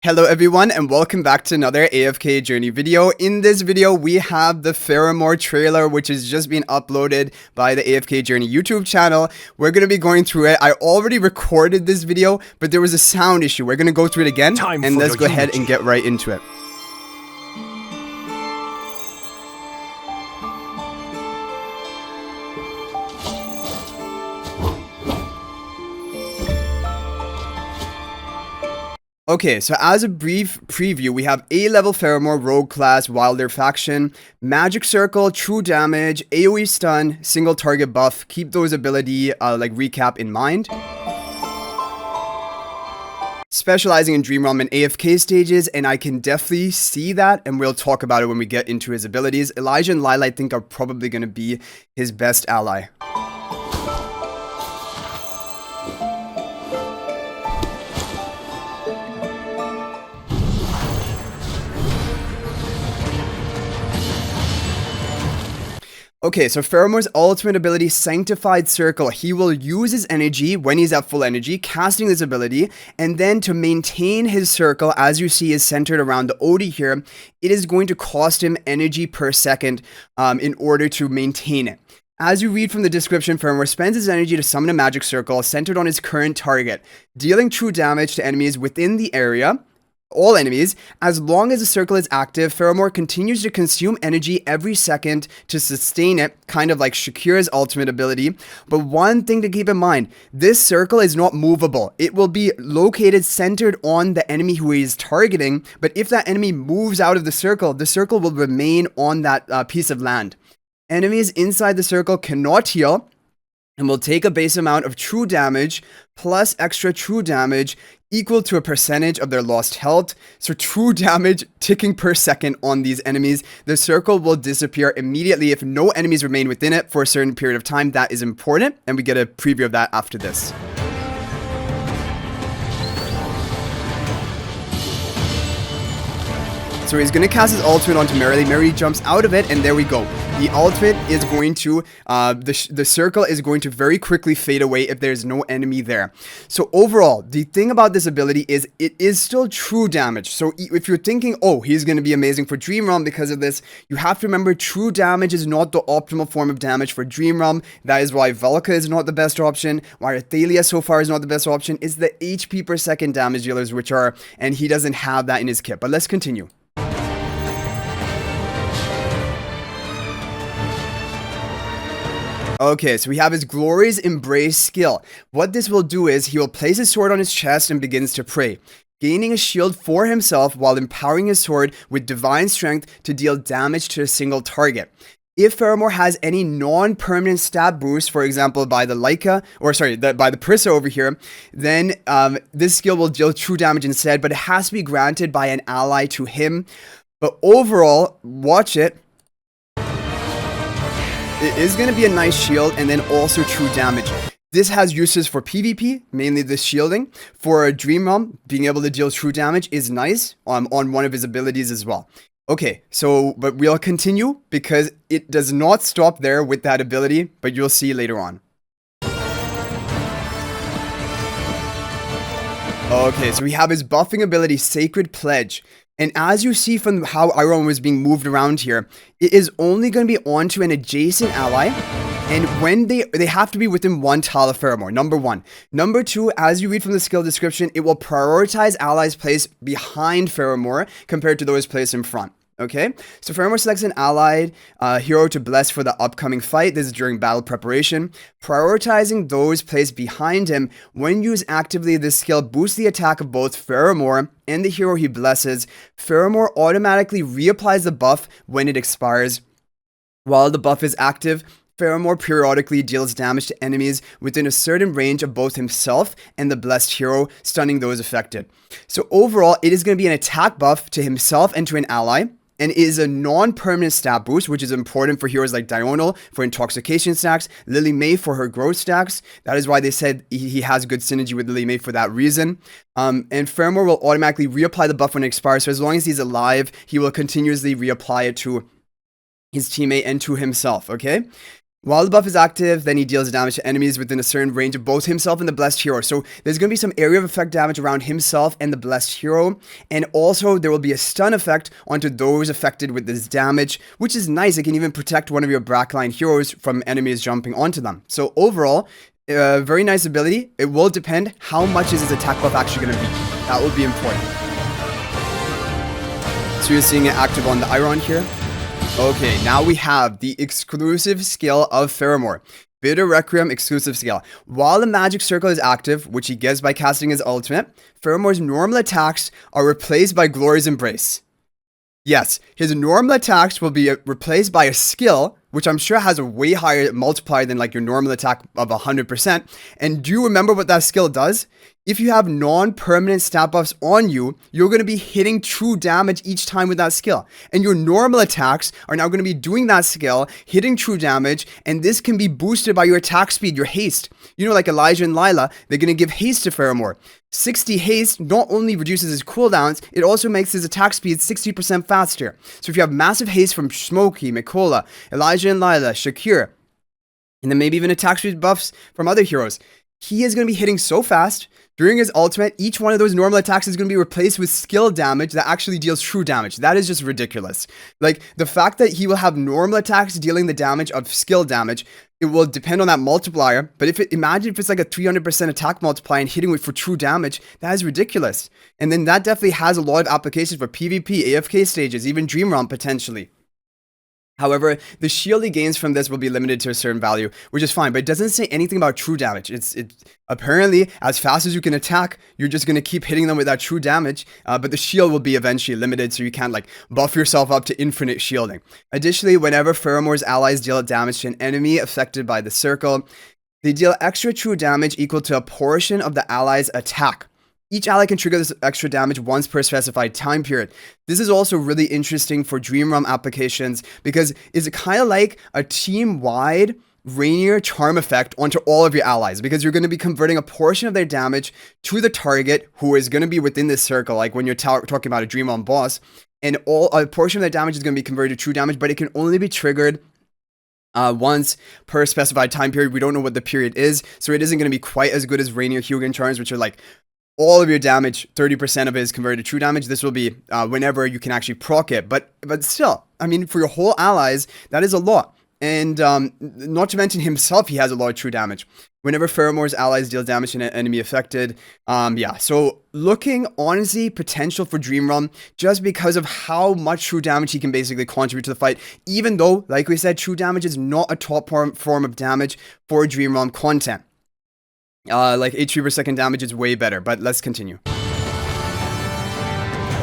Hello everyone and welcome back to another AFK journey video. In this video we have the Faramor trailer which has just been uploaded by the AFK journey YouTube channel. We're going to be going through it. I already recorded this video but there was a sound issue. We're going to go through it again and let's go ahead and get right into it. Okay, so as a brief preview, we have A-level Faramor, Rogue class, Wilder faction, Magic Circle, True Damage, AoE Stun, Single Target Buff. Keep those ability, recap in mind. Specializing in Dream Realm and AFK stages, and I can definitely see that, and we'll talk about it when we get into his abilities. Elijah and Lila, I think, are probably going to be his best ally. Okay, so Faramor's ultimate ability, Sanctified Circle. He will use his energy when he's at full energy, casting this ability, and then to maintain his circle, as you see is centered around the Odie here, it is going to cost him energy per second in order to maintain it. As you read from the description, Faramor spends his energy to summon a magic circle centered on his current target, dealing true damage to enemies within the area. All enemies. As long as the circle is active, Faramor continues to consume energy every second to sustain it, kind of like Shakira's ultimate ability. But one thing to keep in mind, this circle is not movable. It will be located centered on the enemy who he is targeting, but if that enemy moves out of the circle will remain on that piece of land. Enemies inside the circle cannot heal, and will take a base amount of true damage plus extra true damage equal to a percentage of their lost health. So true damage ticking per second on these enemies. The circle will disappear immediately if no enemies remain within it for a certain period of time. That is important, and we get a preview of that after this. So he's going to cast his ultimate onto Merrily. Merrily jumps out of it, and there we go. The ultimate is going to, the circle is going to very quickly fade away if there's no enemy there. So overall, the thing about this ability is it is still true damage. So if you're thinking, oh, he's going to be amazing for Dream Realm because of this, you have to remember true damage is not the optimal form of damage for Dream Realm. That is why Velka is not the best option. Why Athalia so far is not the best option. Is the HP per second damage dealers, which are, and he doesn't have that in his kit. But let's continue. Okay, so we have his Glory's Embrace skill. What this will do is he will place his sword on his chest and begins to pray, gaining a shield for himself while empowering his sword with divine strength to deal damage to a single target. If Faramor has any non-permanent stat boost, for example by the Leica, or sorry, by the Prissa over here, then this skill will deal true damage instead, but it has to be granted by an ally to him. But overall, watch it. It is going to be a nice shield and then also true damage. This has uses for PvP, mainly the shielding. For a Dream Realm, being able to deal true damage is nice on one of his abilities as well. Okay, so, but we'll continue because it does not stop there with that ability, but you'll see later on. Okay, so we have his buffing ability, Sacred Pledge. And as you see from how Iron was being moved around here, it is only going to be onto an adjacent ally. And when they have to be within one tile of Faramor, number one. Number two, as you read from the skill description, it will prioritize allies placed behind Faramor compared to those placed in front. Okay, so Faramor selects an allied hero to bless for the upcoming fight. This is during battle preparation. Prioritizing those placed behind him. When used actively, this skill boosts the attack of both Faramor and the hero he blesses. Faramor automatically reapplies the buff when it expires. While the buff is active, Faramor periodically deals damage to enemies within a certain range of both himself and the blessed hero, stunning those affected. So overall, it is going to be an attack buff to himself and to an ally, and is a non-permanent stat boost, which is important for heroes like Diurnal for intoxication stacks, Lily May for her growth stacks. That is why they said he has good synergy with Lily May for that reason. And Faramor will automatically reapply the buff when it expires, so as long as he's alive, he will continuously reapply it to his teammate and to himself, okay? While the buff is active, then he deals damage to enemies within a certain range of both himself and the blessed hero. So there's going to be some area of effect damage around himself and the blessed hero. And also there will be a stun effect onto those affected with this damage, which is nice. It can even protect one of your backline heroes from enemies jumping onto them. So overall, very nice ability. It will depend how much is his attack buff actually going to be. That will be important. So you're seeing it active on the Iron here. Okay, now we have the exclusive skill of Faramor. Bitter Requiem exclusive skill. While the magic circle is active, which he gets by casting his ultimate, Faramor's normal attacks are replaced by Glory's Embrace. Yes, his normal attacks will be replaced by a skill, which I'm sure has a way higher multiplier than like your normal attack of 100%. And do you remember what that skill does? If you have non-permanent stat buffs on you, you're going to be hitting true damage each time with that skill. And your normal attacks are now going to be doing that skill, hitting true damage, and this can be boosted by your attack speed, your haste. You know, like Elijah and Lila, they're going to give haste to Faramor. 60 haste not only reduces his cooldowns, it also makes his attack speed 60% faster. So if you have massive haste from Smokey, Mikola, Elijah and Lila, Shakir, and then maybe even attack speed buffs from other heroes, he is going to be hitting so fast. During his ultimate, each one of those normal attacks is going to be replaced with skill damage that actually deals true damage. That is just ridiculous. Like, the fact that he will have normal attacks dealing the damage of skill damage, it will depend on that multiplier. But imagine if it's like a 300% attack multiplier and hitting it for true damage, that is ridiculous. And then that definitely has a lot of applications for PvP, AFK stages, even Dream Realm potentially. However, the shield he gains from this will be limited to a certain value, which is fine, but it doesn't say anything about true damage. It's apparently, as fast as you can attack, you're just going to keep hitting them with that true damage, but the shield will be eventually limited, so you can't like buff yourself up to infinite shielding. Additionally, whenever Faramor's allies deal damage to an enemy affected by the circle, they deal extra true damage equal to a portion of the ally's attack. Each ally can trigger this extra damage once per specified time period. This is also really interesting for Dream Realm applications because it's kind of like a team-wide Rainier charm effect onto all of your allies, because you're going to be converting a portion of their damage to the target who is going to be within this circle, like when you're talking about a Dream Realm boss, and a portion of that damage is going to be converted to true damage, but it can only be triggered once per specified time period. We don't know what the period is, so it isn't going to be quite as good as Rainier Hugin charms, which are like all of your damage, 30% of it is converted to true damage. This will be whenever you can actually proc it. But still, I mean, for your whole allies, that is a lot. And not to mention himself, he has a lot of true damage. Whenever Faramor's allies deal damage to an enemy affected. Yeah, so looking, honestly, potential for Dream Realm just because of how much true damage he can basically contribute to the fight. Even though, like we said, true damage is not a top form of damage for Dream Realm content. Like HP per second damage is way better, but let's continue.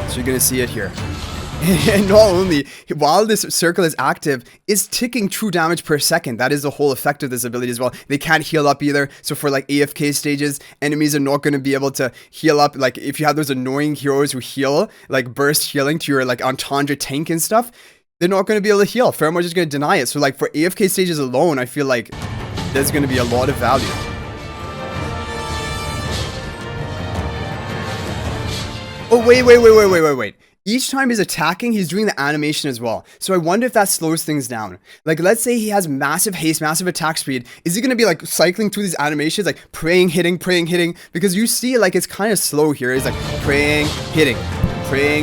So you're gonna see it here. And not only, while this circle is active, it's ticking true damage per second. That is the whole effect of this ability as well. They can't heal up either. So for like AFK stages, enemies are not going to be able to heal up. Like if you have those annoying heroes who heal, like burst healing to your like Entendre tank and stuff, they're not going to be able to heal. Faramor's just going to deny it. So like for AFK stages alone, I feel like there's going to be a lot of value. Oh, wait. Each time he's attacking, he's doing the animation as well. So I wonder if that slows things down. Like, let's say he has massive haste, massive attack speed. Is he going to be, like, cycling through these animations, like, praying, hitting? Because you see, like, it's kind of slow here. It's like, praying, hitting.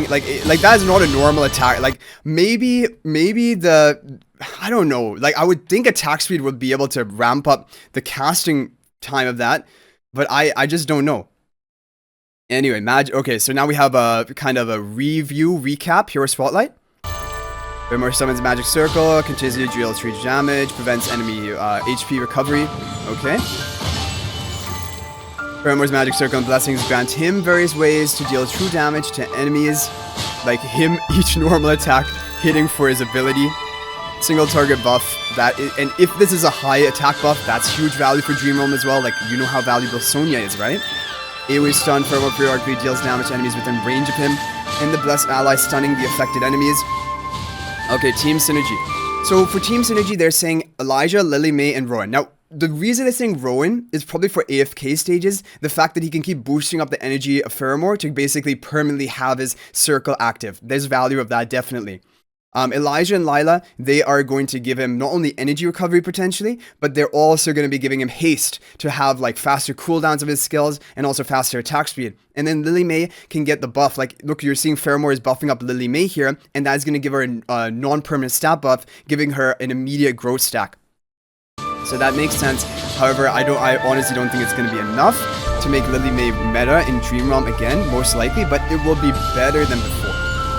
Like that is not a normal attack. Like, maybe I don't know. Like, I would think attack speed would be able to ramp up the casting time of that. But I just don't know. Anyway, okay, so now we have a kind of a recap, Hero Spotlight. Faramor summons Magic Circle, continues to deal 3 damage, prevents enemy HP recovery. Okay. Faramor's Magic Circle and Blessings grant him various ways to deal true damage to enemies, like him each normal attack hitting for his ability. Single target buff, and if this is a high attack buff, that's huge value for Dream Realm as well. Like, you know how valuable Sonya is, right? AoE stun, Faramor periodically deals damage to enemies within range of him, and the blessed ally stunning the affected enemies. Okay, Team Synergy. So for Team Synergy, they're saying Elijah, Lily May, and Rowan. Now, the reason they're saying Rowan is probably for AFK stages, the fact that he can keep boosting up the energy of Faramor to basically permanently have his circle active. There's value of that, definitely. Elijah and Lila, they are going to give him not only energy recovery potentially, but they're also going to be giving him haste to have like faster cooldowns of his skills and also faster attack speed. And then Lily May can get the buff. Like, look, you're seeing Faramor is buffing up Lily May here, and that's going to give her a non-permanent stat buff, giving her an immediate growth stack. So that makes sense. However, I honestly don't think it's going to be enough to make Lily May meta in Dream Realm again, most likely, but it will be better than before.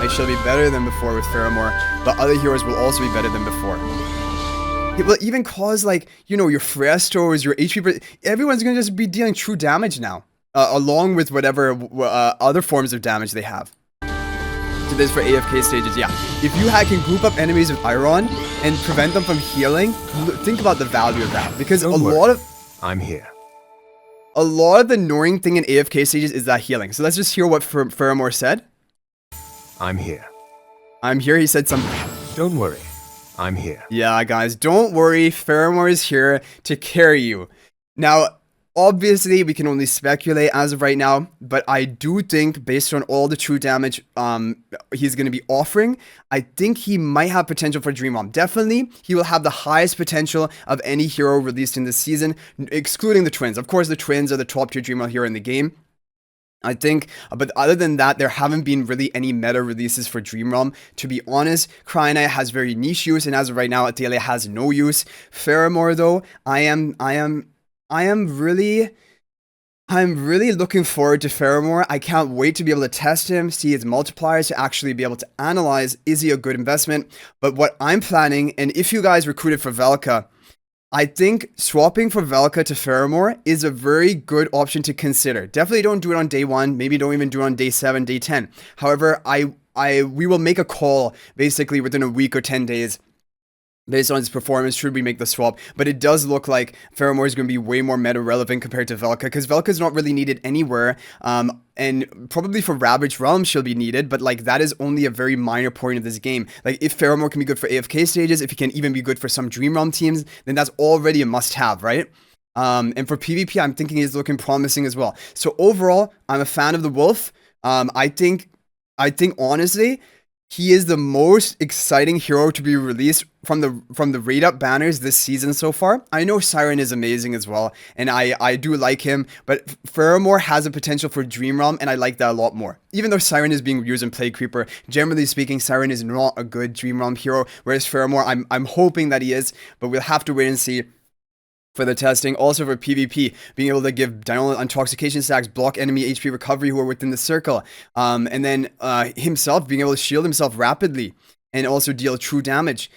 It shall be better than before with Faramor, but other heroes will also be better than before. It will even cause, like, you know, your Frestos, your HP, everyone's going to just be dealing true damage now, along with whatever other forms of damage they have. So this for AFK stages, yeah. If you can group up enemies with Iron and prevent them from healing, think about the value of that, because I'm here. A lot of the annoying thing in AFK stages is that healing. So let's just hear what Faramor said. I'm here. I'm here, he said something. Don't worry. I'm here. Yeah, guys, don't worry. Faramor is here to carry you. Now, obviously, we can only speculate as of right now, but I do think, based on all the true damage he's going to be offering, I think he might have potential for Dream Realm. Definitely, he will have the highest potential of any hero released in this season, excluding the Twins. Of course, the Twins are the top tier Dream Realm hero in the game, I think, but other than that, there haven't been really any meta releases for Dream Realm. To be honest, Cryonite has very niche use, and as of right now, Athalia has no use. Faramor, though, I'm really looking forward to Faramor. I can't wait to be able to test him, see his multipliers, to actually be able to analyze, is he a good investment? But what I'm planning, and if you guys recruited for Velka, I think swapping for Velka to Faramor is a very good option to consider. Definitely don't do it on day 1. Maybe don't even do it on day 7, day 10. However, we will make a call basically within a week or 10 days based on his performance, should we make the swap. But it does look like Faramor is going to be way more meta relevant compared to Velka, because Velka is not really needed anywhere, and probably for Ravaged Realms she'll be needed, but like that is only a very minor point of this game. Like, if Faramor can be good for AFK stages, if he can even be good for some Dream Realm teams, then that's already a must-have, right? And for PvP, I'm thinking he's looking promising as well. So overall, I'm a fan of the Wolf. I think honestly, he is the most exciting hero to be released from the raid up banners this season so far. I know Siren is amazing as well, and I do like him, but Faramor has a potential for Dream Realm, and I like that a lot more. Even though Siren is being used in Plague Creeper, generally speaking, Siren is not a good Dream Realm hero, whereas Faramor, I'm hoping that he is, but we'll have to wait and see for the testing. Also for PvP, being able to give Diurnal Intoxication stacks, block enemy HP recovery who are within the circle, and then himself being able to shield himself rapidly and also deal true damage.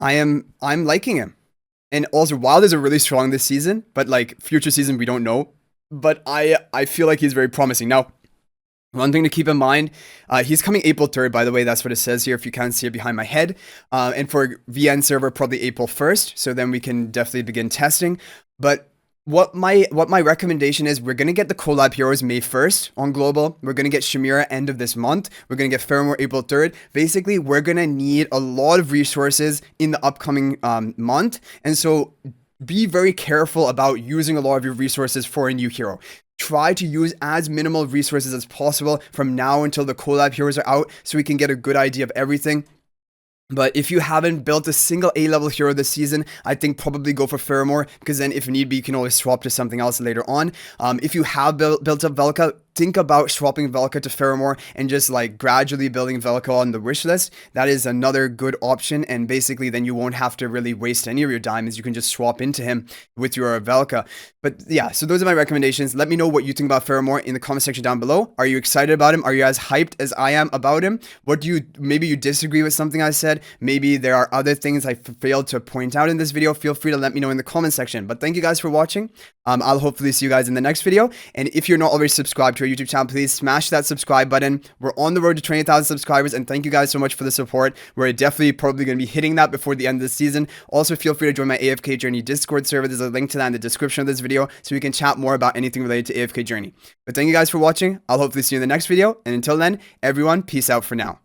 I'm liking him. And also, Wild is really strong this season, but like future season we don't know. But I feel like he's very promising. Now, one thing to keep in mind, he's coming April 3rd, by the way. That's what it says here, if you can't see it behind my head. And for VN server, probably April 1st. So then we can definitely begin testing. But what my recommendation is, we're going to get the collab heroes May 1st on global. We're going to get Shamira end of this month. We're going to get Faramor April 3rd. Basically, we're going to need a lot of resources in the upcoming month. And so be very careful about using a lot of your resources for a new hero. Try to use as minimal resources as possible from now until the collab heroes are out, so we can get a good idea of everything. But if you haven't built a single A-level hero this season, I think probably go for Faramor, because then if need be, you can always swap to something else later on. If you have built up Velka, think about swapping Velka to Faramor and just like gradually building Velka on the wish list. That is another good option, and basically then you won't have to really waste any of your diamonds. You can just swap into him with your Velka. But yeah, so those are my recommendations. Let me know what you think about Faramor in the comment section down below. Are you excited about him? Are you as hyped as I am about him? Maybe you disagree with something I said. Maybe there are other things I failed to point out in this video. Feel free to let me know in the comment section. But thank you guys for watching. I'll hopefully see you guys in the next video. And if you're not already subscribed to our YouTube channel, please smash that subscribe button. We're on the road to 20,000 subscribers, and thank you guys so much for the support. We're definitely probably going to be hitting that before the end of the season. Also, feel free to join my AFK Journey Discord server. There's a link to that in the description of this video, so we can chat more about anything related to AFK Journey. But thank you guys for watching. I'll hopefully see you in the next video, and until then, everyone, peace out for now.